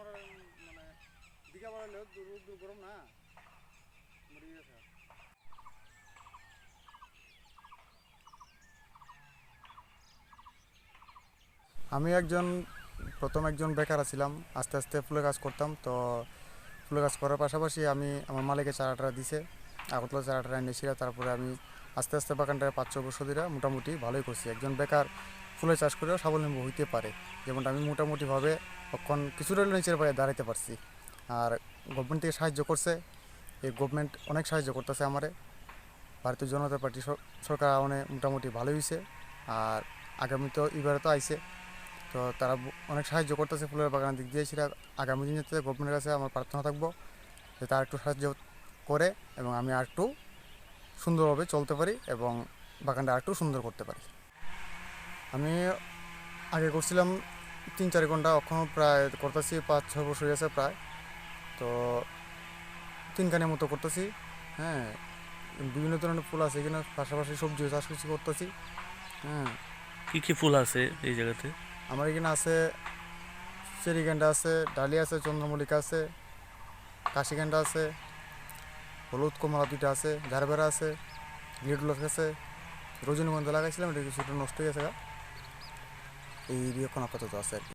মানে দিঘা বাড়ালে রোদ গরম না মরে গেছে। আমি প্রথম একজন বেকার ছিলাম, আস্তে আস্তে ফুলের কাজ করতাম। তো ফুলের কাজ করার পাশাপাশি আমি আমার মালিকের চারাটা দিছে, আগরতলা চারাটা এনেছিল। তারপরে আমি আস্তে আস্তে বাগানটায় 5-6 বছর ধরে মোটামুটি ভালোই করছি। একজন বেকার ফুলের চাষ করেও স্বাবলম্বী হইতে পারে, যেমনটা আমি মোটামুটিভাবে এখন কিছুটা নিচের পায়ে দাঁড়াতে পারছি। আর গভর্নমেন্ট থেকে সাহায্য করছে, এই গভর্নমেন্ট অনেক সাহায্য করতেছে আমারে। ভারতীয় জনতা পার্টি সরকার অনেক মোটামুটি ভালোই হয়েছে। আর আগামী তো এবারে তো আইছে, তো তারা অনেক সাহায্য করতেছে ফুলের বাগানের দিক দিয়ে। সেটা আগামী দিনেতে গভর্নমেন্টের কাছে আমার প্রার্থনা থাকবো যে তারা একটু সাহায্য করে এবং আমি আর একটু সুন্দরভাবে চলতে পারি এবং বাগানটা আর একটু সুন্দর করতে পারি। আমি আগে করছিলাম 3-4 ঘন্টা, এখনও প্রায় করতেছি 5-6 বছর হয়েছে প্রায়। তো 3 খানের মতো করতেছি। হ্যাঁ, বিভিন্ন ধরনের ফুল আছে এখানে, পাশাপাশি সবজিও চাষ করতেছি। হ্যাঁ, কি কি ফুল আছে এই জায়গাতে? আমার এখানে আছে চেরিগেন্ডা আছে, ডালিয়া আছে, চন্দ্রমল্লিকা আছে, কাশিগেন্ডা আছে, হলুদ কমলা 2টা আছে, ঝাড়বেড়া আছে, গ্লিডুলাস আছে, রজনীগন্ধা লাগাইছিলাম, এটা কিছুটা নষ্ট হয়ে গেছে। এই এখন আপাতত আছে আর কি।